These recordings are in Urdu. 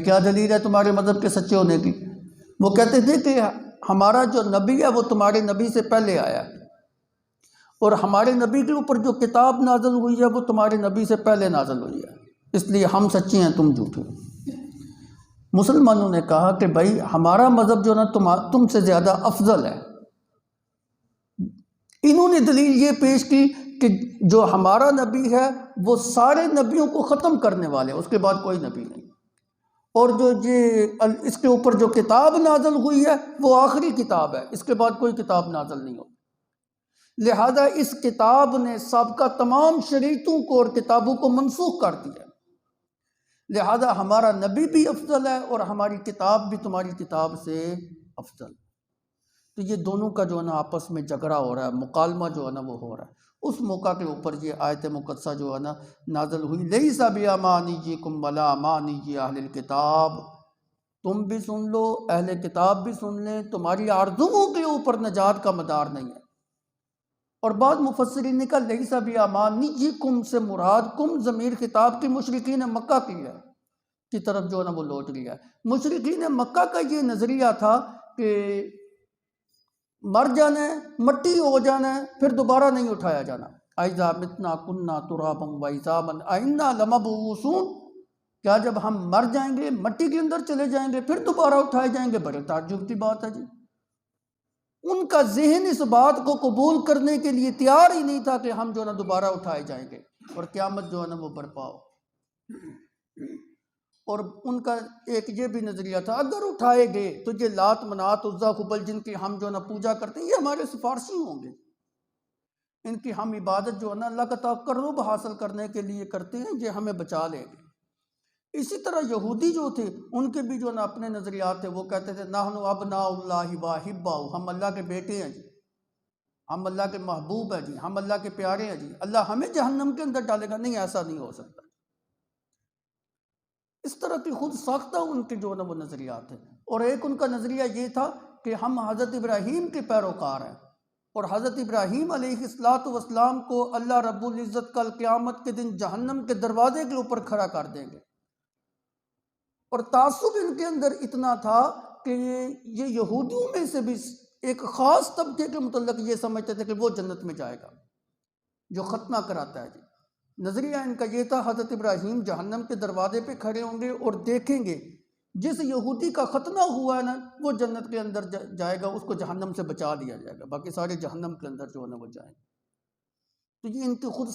کیا دلیل ہے تمہارے مذہب کے سچے ہونے کی؟ وہ کہتے تھے کہ ہمارا جو نبی ہے وہ تمہارے نبی سے پہلے آیا ہے، اور ہمارے نبی کے اوپر جو کتاب نازل ہوئی ہے وہ تمہارے نبی سے پہلے نازل ہوئی ہے، اس لیے ہم سچے ہیں تم جھوٹے۔ مسلمانوں نے کہا کہ بھائی ہمارا مذہب جو نا تم سے زیادہ افضل ہے۔ انہوں نے دلیل یہ پیش کی کہ جو ہمارا نبی ہے وہ سارے نبیوں کو ختم کرنے والے ہیں، اس کے بعد کوئی نبی نہیں، اور جو اس کے اوپر جو کتاب نازل ہوئی ہے وہ آخری کتاب ہے، اس کے بعد کوئی کتاب نازل نہیں ہوگی۔ لہذا اس کتاب نے سابقہ تمام شریعتوں کو اور کتابوں کو منسوخ کر دیا، لہذا ہمارا نبی بھی افضل ہے اور ہماری کتاب بھی تمہاری کتاب سے افضل۔ تو یہ دونوں کا جو ہے نا آپس میں جھگڑا ہو رہا ہے، مکالمہ جو ہے نا وہ ہو رہا ہے۔ اس موقع کے اوپر یہ آیت مقدسہ جو ہے نا نازل ہوئی، لیس بامانیکم ولا امانی اہل الکتاب، تم بھی سن لو، اہل کتاب بھی سن لیں، تمہاری آرزوؤں کے اوپر نجات کا مدار نہیں ہے۔ اور بعض مفسرین نے کہا لیس بامانیکم سے مراد کم ضمیر خطاب کی مشرکین مکہ کی طرف جو ہے نا وہ لوٹ گیا ہے۔ مشرکین مکہ کا یہ نظریہ تھا کہ مر جانا ہے، مٹی ہو جانا ہے، پھر دوبارہ نہیں اٹھایا جانا۔ اذا متنا کنا ترابا وعظاما ائنا لمبعوثون، کیا جب ہم مر جائیں گے، مٹی کے اندر چلے جائیں گے، پھر دوبارہ اٹھائے جائیں گے؟ بڑے تعجب کی بات ہے جی۔ ان کا ذہن اس بات کو قبول کرنے کے لیے تیار ہی نہیں تھا کہ ہم جو ہے نا دوبارہ اٹھائے جائیں گے اور قیامت جو ہے نا وہ برپا ہو۔ اور ان کا ایک یہ بھی نظریہ تھا اگر اٹھائے گئے تو یہ لات منات عزا خبل جن کی ہم جو ہے نا پوجا کرتے ہیں یہ ہمارے سفارشی ہوں گے، ان کی ہم عبادت جو ہے نا اللہ کا تقرب حاصل کرنے کے لیے کرتے ہیں، یہ ہمیں بچا لیں گے۔ اسی طرح یہودی جو تھے ان کے بھی جو ہے نا اپنے نظریات تھے، وہ کہتے تھے نحن ابناء اللہ واحباؤ، ہم اللہ کے بیٹے ہیں جی، ہم اللہ کے محبوب ہیں جی، ہم اللہ کے پیارے ہیں جی، اللہ ہمیں جہنم کے اندر ڈالے گا نہیں، ایسا نہیں ہو سکتا۔ اس طرح کی خود ساختہ ان کے جو ہے نا وہ نظریات ہیں۔ اور ایک ان کا نظریہ یہ تھا کہ ہم حضرت ابراہیم کے پیروکار ہیں، اور حضرت ابراہیم علیہ السلام کو اللہ رب العزت کل قیامت کے دن جہنم کے دروازے کے اوپر کھڑا کر دیں گے۔ اور تعصب ان کے اندر اتنا تھا کہ یہ یہودیوں میں سے بھی ایک خاص طبقے کے متعلق یہ سمجھتے تھے کہ وہ جنت میں جائے گا جو ختنہ کراتا ہے جی۔ نظریہ ان کا یہ تھا حضرت ابراہیم جہنم کے دروازے پہ کھڑے ہوں گے اور دیکھیں گے جس یہودی کا ختنہ ہوا ہے نا وہ جنت کے اندر جائے گا، اس کو جہنم سے بچا لیا جائے گا، باقی سارے جہنم کے اندر جو ہے نا وہ جائیں گے۔ تو یہ ان کے خود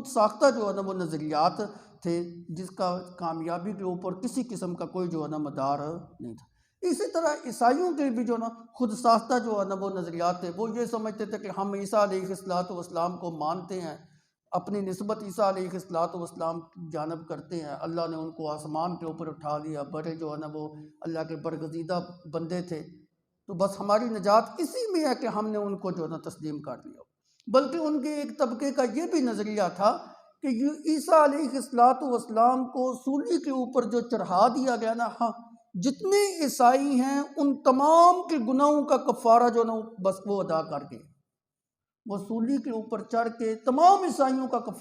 ساختہ جو ہے نا وہ نظریات تھے، جس کا کامیابی کے اوپر کسی قسم کا کوئی جو ہے نا مدار نہیں تھا۔ اسی طرح عیسائیوں کے بھی جو ہے نا خود ساختہ جو ہے نا وہ نظریات تھے، وہ یہ سمجھتے تھے کہ ہم عیسیٰ علیہ السلام کو مانتے ہیں، اپنی نسبت عیسیٰ علیہ السلام کی جانب کرتے ہیں، اللہ نے ان کو آسمان کے اوپر اٹھا لیا، بڑے جو ہے نا وہ اللہ کے برگزیدہ بندے تھے، تو بس ہماری نجات اسی میں ہے کہ ہم نے ان کو جو ہے نا تسلیم کر لیا۔ بلکہ ان کے ایک طبقے کا یہ بھی نظریہ تھا کہ عیسیٰ علیہ السلام کو سولی کے اوپر جو چڑھا دیا گیا نا، ہاں جتنے عیسائی ہیں ان تمام کے گناہوں کا کفارہ جو نا بس وہ ادا کر کے، وہ سولی کے اوپر چڑھ کے تمام عیسائیوں کا کفارہ